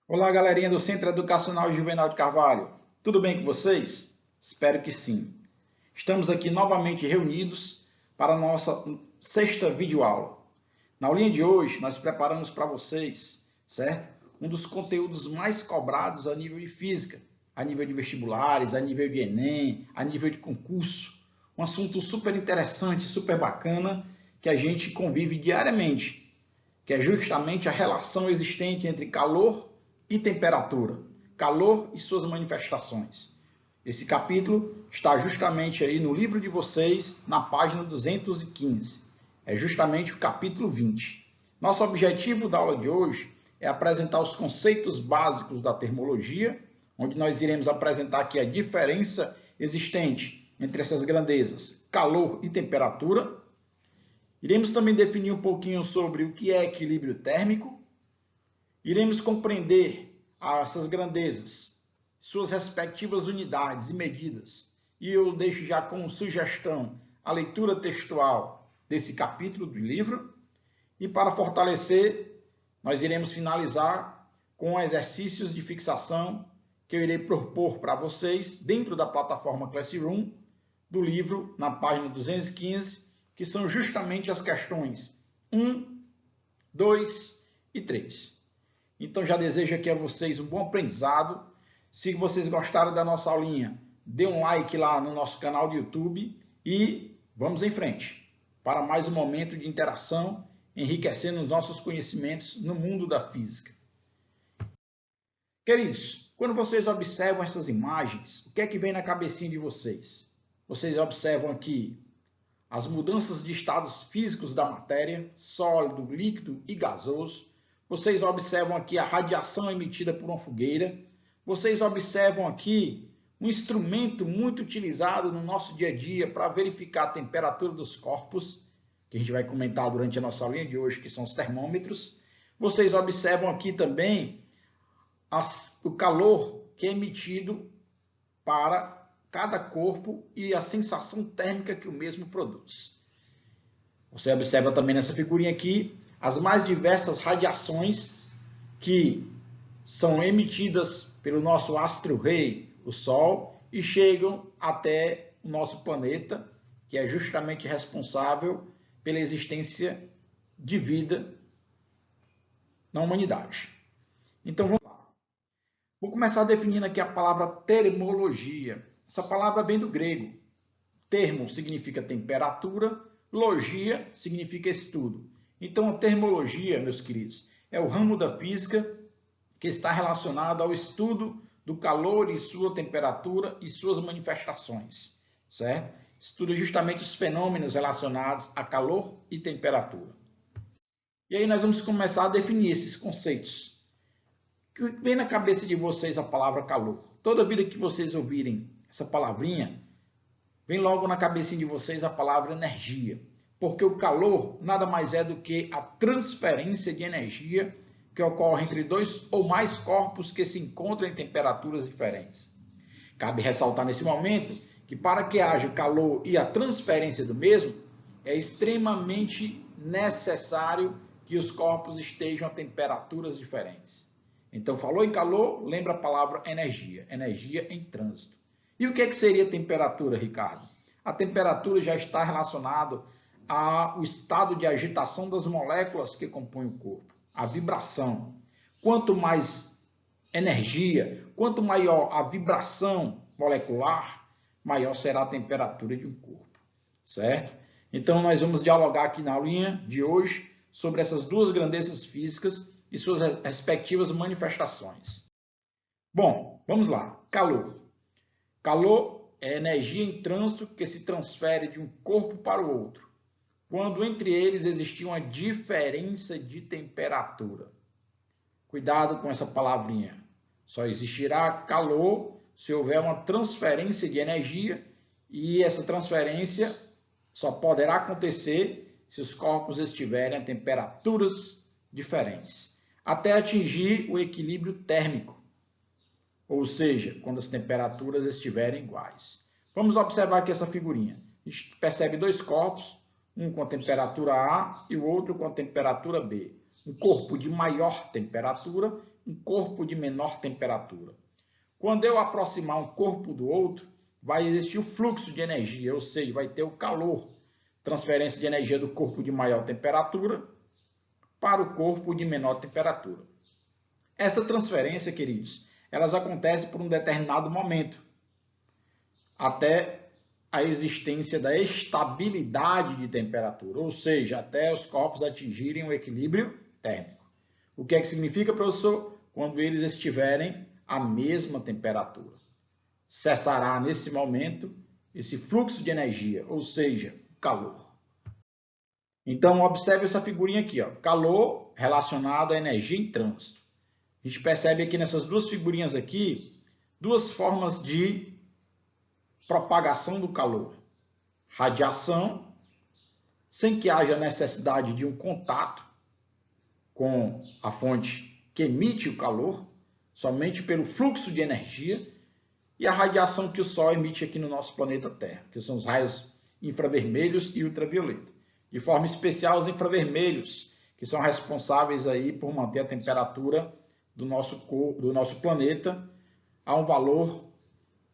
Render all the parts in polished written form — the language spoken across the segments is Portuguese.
Olá, galerinha do Centro Educacional Juvenal de Carvalho. Tudo bem com vocês? Espero que sim. Estamos aqui novamente reunidos para a nossa sexta videoaula. Na aulinha de hoje, nós preparamos para vocês, certo? Um dos conteúdos mais cobrados a nível de física, a nível de vestibulares, a nível de Enem, a nível de concurso. Um assunto super interessante, super bacana, que a gente convive diariamente, que é justamente a relação existente entre calor e temperatura, calor e suas manifestações. Esse capítulo está justamente aí no livro de vocês, na página 215. É justamente o capítulo 20. Nosso objetivo da aula de hoje é apresentar os conceitos básicos da termologia, onde nós iremos apresentar aqui a diferença existente entre essas grandezas, calor e temperatura. Iremos também definir um pouquinho sobre o que é equilíbrio térmico. Iremos compreender essas grandezas, suas respectivas unidades e medidas. E eu deixo já como sugestão a leitura textual desse capítulo do livro. E para fortalecer, nós iremos finalizar com exercícios de fixação que eu irei propor para vocês dentro da plataforma Classroom do livro, na página 215, que são justamente as questões 1, 2 e 3. Então já desejo aqui a vocês um bom aprendizado. Se vocês gostaram da nossa aulinha, dê um like lá no nosso canal do YouTube e vamos em frente para mais um momento de interação, enriquecendo os nossos conhecimentos no mundo da física. Queridos, quando vocês observam essas imagens, o que é que vem na cabecinha de vocês? Vocês observam aqui as mudanças de estados físicos da matéria, sólido, líquido e gasoso. Vocês observam aqui a radiação emitida por uma fogueira. Vocês observam aqui um instrumento muito utilizado no nosso dia a dia para verificar a temperatura dos corpos, que a gente vai comentar durante a nossa aulinha de hoje, que são os termômetros. Vocês observam aqui também o calor que é emitido para cada corpo e a sensação térmica que o mesmo produz. Você observa também nessa figurinha aqui as mais diversas radiações que são emitidas pelo nosso astro-rei, o Sol, e chegam até o nosso planeta, que é justamente responsável pela existência de vida na humanidade. Então vamos lá. Vou começar definindo aqui a palavra termologia. Essa palavra vem do grego. Termo significa temperatura, logia significa estudo. Então, a termologia, meus queridos, é o ramo da física que está relacionado ao estudo do calor e sua temperatura e suas manifestações, certo? Estuda justamente os fenômenos relacionados a calor e temperatura. E aí nós vamos começar a definir esses conceitos. Que vem na cabeça de vocês a palavra calor? Toda vida que vocês ouvirem essa palavrinha, vem logo na cabecinha de vocês a palavra energia, porque o calor nada mais é do que a transferência de energia que ocorre entre dois ou mais corpos que se encontram em temperaturas diferentes. Cabe ressaltar nesse momento que para que haja calor e a transferência do mesmo, é extremamente necessário que os corpos estejam a temperaturas diferentes. Então, falou em calor, lembra a palavra energia, energia em trânsito. E o que seria temperatura, Ricardo? A temperatura já está relacionada ao estado de agitação das moléculas que compõem o corpo, a vibração. Quanto mais energia, quanto maior a vibração molecular, maior será a temperatura de um corpo, certo? Então, nós vamos dialogar aqui na aulinha de hoje sobre essas duas grandezas físicas e suas respectivas manifestações. Bom, vamos lá. Calor. Calor é energia em trânsito que se transfere de um corpo para o outro, quando entre eles existir uma diferença de temperatura. Cuidado com essa palavrinha. Só existirá calor se houver uma transferência de energia, e essa transferência só poderá acontecer se os corpos estiverem a temperaturas diferentes, até atingir o equilíbrio térmico, ou seja, quando as temperaturas estiverem iguais. Vamos observar aqui essa figurinha. A gente percebe dois corpos, um com a temperatura A e o outro com a temperatura B. um corpo de maior temperatura, um corpo de menor temperatura. Quando eu aproximar um corpo do outro, vai existir o fluxo de energia, ou seja, vai ter o calor, transferência de energia do corpo de maior temperatura para o corpo de menor temperatura. Essa transferência, queridos, elas acontecem por um determinado momento, até a existência da estabilidade de temperatura, ou seja, até os corpos atingirem o equilíbrio térmico. O que é que significa, professor? Quando eles estiverem à mesma temperatura. Cessará nesse momento esse fluxo de energia, ou seja, calor. Então, observe essa figurinha aqui, ó, calor relacionado à energia em trânsito. A gente percebe aqui nessas duas figurinhas aqui, duas formas de propagação do calor. Radiação, sem que haja necessidade de um contato com a fonte que emite o calor, somente pelo fluxo de energia, e a radiação que o Sol emite aqui no nosso planeta Terra, que são os raios infravermelhos e ultravioleta. De forma especial, os infravermelhos, que são responsáveis aí por manter a temperatura do nosso planeta a um valor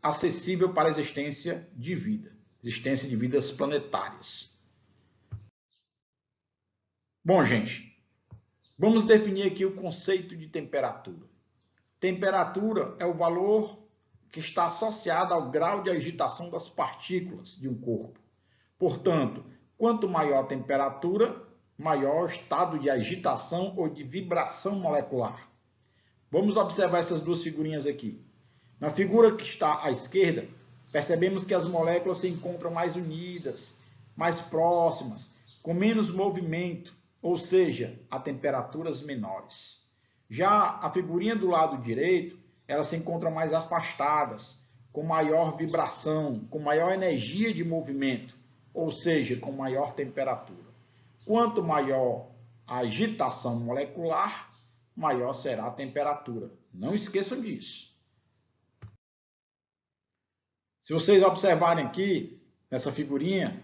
acessível para a existência de vida, existência de vidas planetárias. Bom, gente, vamos definir aqui o conceito de temperatura. Temperatura é o valor que está associado ao grau de agitação das partículas de um corpo. Portanto, quanto maior a temperatura, maior o estado de agitação ou de vibração molecular. Vamos observar essas duas figurinhas aqui. Na figura que está à esquerda, percebemos que as moléculas se encontram mais unidas, mais próximas, com menos movimento, ou seja, a temperaturas menores. Já a figurinha do lado direito, elas se encontram mais afastadas, com maior vibração, com maior energia de movimento, ou seja, com maior temperatura. Quanto maior a agitação molecular, maior será a temperatura. Não esqueçam disso. Se vocês observarem aqui, nessa figurinha,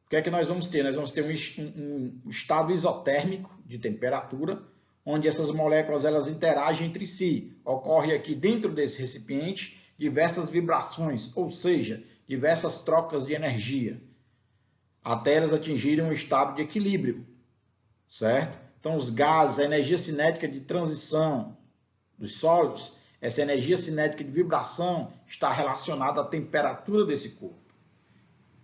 o que é que nós vamos ter? Nós vamos ter um estado isotérmico de temperatura, onde essas moléculas elas interagem entre si. Ocorre aqui dentro desse recipiente diversas vibrações, ou seja, diversas trocas de energia, até elas atingirem um estado de equilíbrio, certo? Então, os gases, a energia cinética de transição dos sólidos, essa energia cinética de vibração está relacionada à temperatura desse corpo.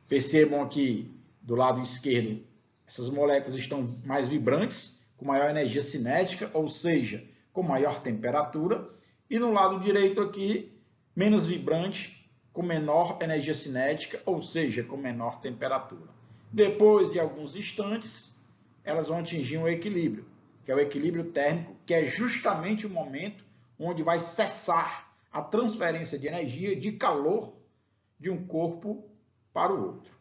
Percebam aqui do lado esquerdo, essas moléculas estão mais vibrantes, com maior energia cinética, ou seja, com maior temperatura. E no lado direito aqui, menos vibrante, com menor energia cinética, ou seja, com menor temperatura. Depois de alguns instantes, elas vão atingir um equilíbrio, que é o equilíbrio térmico, que é justamente o momento onde vai cessar a transferência de energia, de calor, de um corpo para o outro.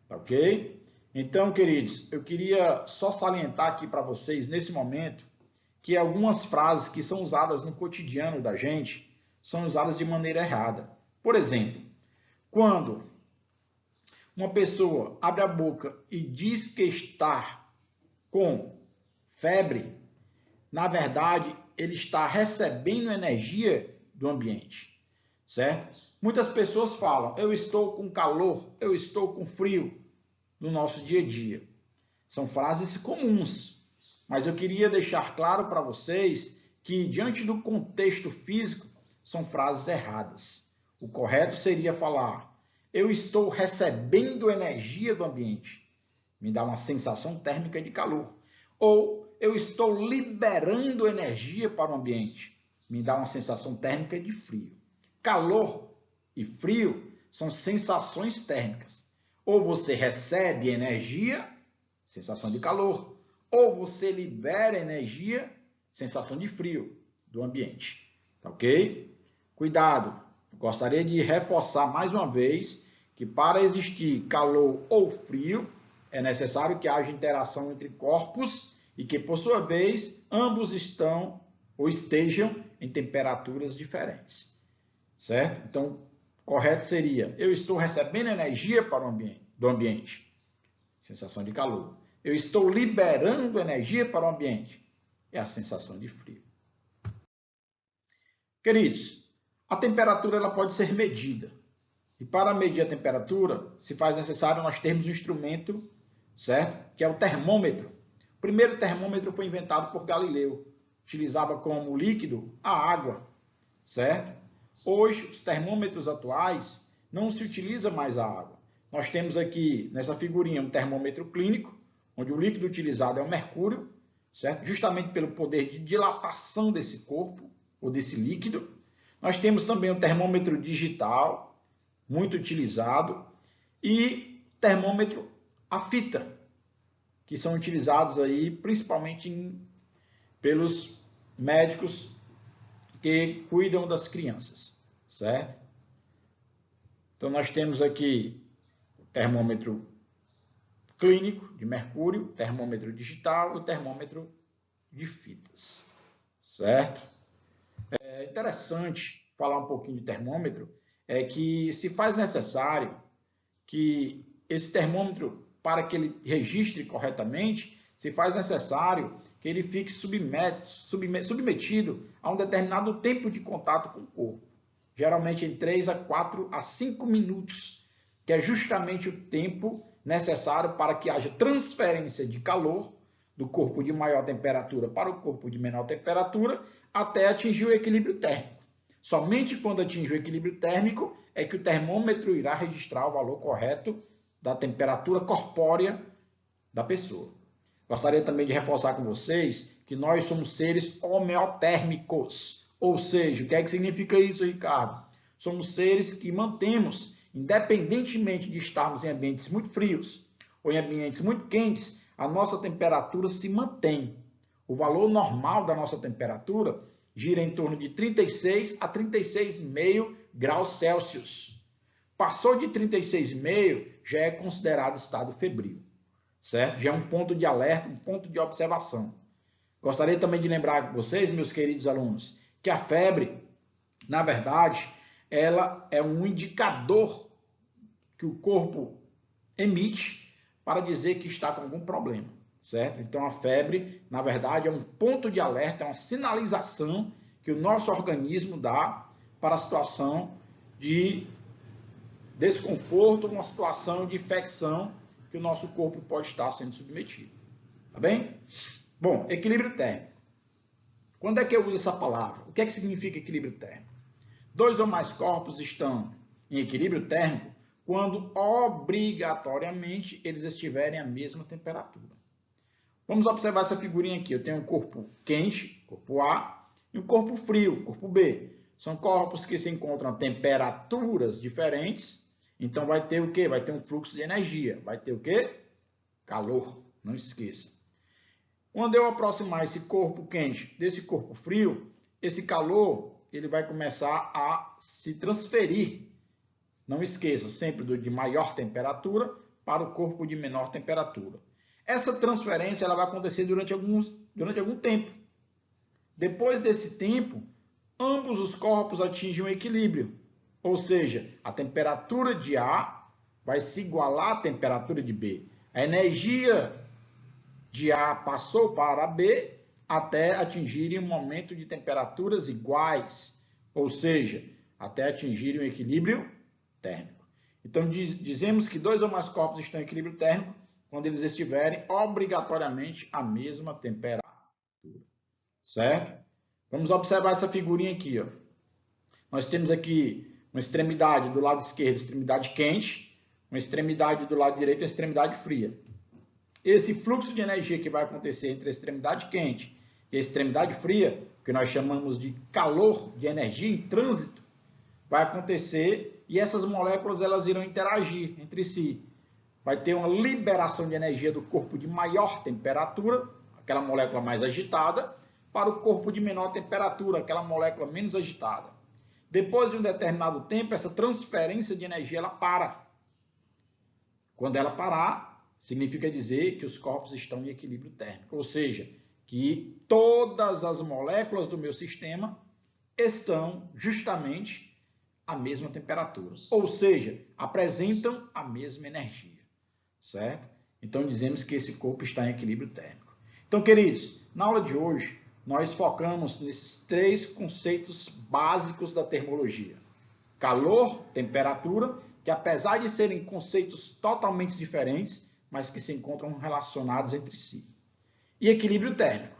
Tá ok? Então, queridos, eu queria só salientar aqui para vocês, nesse momento, que algumas frases que são usadas no cotidiano da gente são usadas de maneira errada. Por exemplo, quando uma pessoa abre a boca e diz que está com febre, na verdade, ele está recebendo energia do ambiente, certo? Muitas pessoas falam, eu estou com calor, eu estou com frio, no nosso dia a dia. São frases comuns, mas eu queria deixar claro para vocês que, diante do contexto físico, são frases erradas. O correto seria falar, eu estou recebendo energia do ambiente, me dá uma sensação térmica de calor. Ou eu estou liberando energia para o ambiente, me dá uma sensação térmica de frio. Calor e frio são sensações térmicas. Ou você recebe energia, sensação de calor, ou você libera energia, sensação de frio do ambiente. Tá ok? Cuidado! Gostaria de reforçar mais uma vez que para existir calor ou frio, é necessário que haja interação entre corpos e que, por sua vez, ambos estão ou estejam em temperaturas diferentes. Certo? Então, correto seria, eu estou recebendo energia para do ambiente, sensação de calor. Eu estou liberando energia para o ambiente, é a sensação de frio. Queridos, a temperatura ela pode ser medida. E para medir a temperatura, se faz necessário nós termos um instrumento, certo? Que é o termômetro. O primeiro termômetro foi inventado por Galileu. Utilizava como líquido a água, certo? Hoje, os termômetros atuais não se utiliza mais a água. Nós temos aqui, nessa figurinha, um termômetro clínico, onde o líquido utilizado é o mercúrio, certo? Justamente pelo poder de dilatação desse corpo, ou desse líquido. Nós temos também o termômetro digital, muito utilizado, e termômetro a fita, que são utilizados aí principalmente pelos médicos que cuidam das crianças, certo? Então nós temos aqui o termômetro clínico de mercúrio, termômetro digital e o termômetro de fitas, certo? É interessante falar um pouquinho de termômetro, é que se faz necessário que esse termômetro, para que ele registre corretamente, se faz necessário que ele fique submetido a um determinado tempo de contato com o corpo, geralmente em 3 a 4 a 5 minutos, que é justamente o tempo necessário para que haja transferência de calor do corpo de maior temperatura para o corpo de menor temperatura, até atingir o equilíbrio térmico. Somente quando atingir o equilíbrio térmico é que o termômetro irá registrar o valor correto da temperatura corpórea da pessoa. Gostaria também de reforçar com vocês que nós somos seres homeotérmicos. Ou seja, o que é que significa isso, Ricardo? Somos seres que mantemos, independentemente de estarmos em ambientes muito frios ou em ambientes muito quentes, a nossa temperatura se mantém. O valor normal da nossa temperatura gira em torno de 36 a 36,5 graus Celsius. Passou de 36,5, já é considerado estado febril, certo? Já é um ponto de alerta, um ponto de observação. Gostaria também de lembrar com vocês, meus queridos alunos, que a febre, na verdade, ela é um indicador que o corpo emite para dizer que está com algum problema, certo? Então, a febre, na verdade, é um ponto de alerta, é uma sinalização que o nosso organismo dá para a situação de desconforto, uma situação de infecção que o nosso corpo pode estar sendo submetido. Tá bem? Bom, equilíbrio térmico. Quando é que eu uso essa palavra? O que é que significa equilíbrio térmico? 2 ou mais corpos estão em equilíbrio térmico quando obrigatoriamente eles estiverem à mesma temperatura. Vamos observar essa figurinha aqui. Eu tenho um corpo quente, corpo A, e um corpo frio, corpo B. São corpos que se encontram a temperaturas diferentes. Então vai ter o quê? Vai ter um fluxo de energia. Vai ter o quê? Calor. Não esqueça. Quando eu aproximar esse corpo quente desse corpo frio, esse calor ele vai começar a se transferir. Não esqueça, sempre do de maior temperatura para o corpo de menor temperatura. Essa transferência ela vai acontecer durante algum tempo. Depois desse tempo, ambos os corpos atingem um equilíbrio. Ou seja, a temperatura de A vai se igualar à temperatura de B. A energia de A passou para B até atingirem um momento de temperaturas iguais. Ou seja, até atingirem um equilíbrio térmico. Então, dizemos que 2 ou mais corpos estão em equilíbrio térmico quando eles estiverem obrigatoriamente à mesma temperatura. Certo? Vamos observar essa figurinha aqui. Ó. Nós temos aqui uma extremidade do lado esquerdo, extremidade quente, uma extremidade do lado direito, uma extremidade fria. Esse fluxo de energia que vai acontecer entre a extremidade quente e a extremidade fria, que nós chamamos de calor de energia em trânsito, vai acontecer e essas moléculas elas irão interagir entre si. Vai ter uma liberação de energia do corpo de maior temperatura, aquela molécula mais agitada, para o corpo de menor temperatura, aquela molécula menos agitada. Depois de um determinado tempo, essa transferência de energia ela para. Quando ela parar, significa dizer que os corpos estão em equilíbrio térmico, ou seja, que todas as moléculas do meu sistema estão justamente à mesma temperatura, ou seja, apresentam a mesma energia, certo? Então dizemos que esse corpo está em equilíbrio térmico. Então, queridos, na aula de hoje, nós focamos nesses 3 conceitos básicos da termologia. Calor, temperatura, que apesar de serem conceitos totalmente diferentes, mas que se encontram relacionados entre si. E equilíbrio térmico,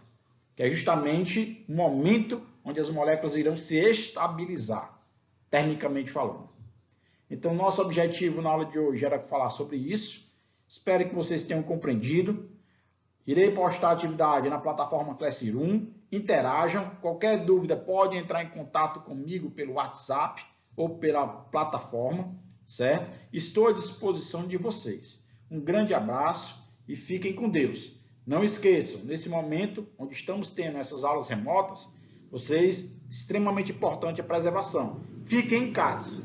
que é justamente o momento onde as moléculas irão se estabilizar, termicamente falando. Então, nosso objetivo na aula de hoje era falar sobre isso. Espero que vocês tenham compreendido. Irei postar a atividade na plataforma Classroom. Interajam. Qualquer dúvida pode entrar em contato comigo pelo WhatsApp ou pela plataforma, certo? Estou à disposição de vocês. Um grande abraço e fiquem com Deus. Não esqueçam, nesse momento onde estamos tendo essas aulas remotas, vocês, extremamente importante a preservação. Fiquem em casa.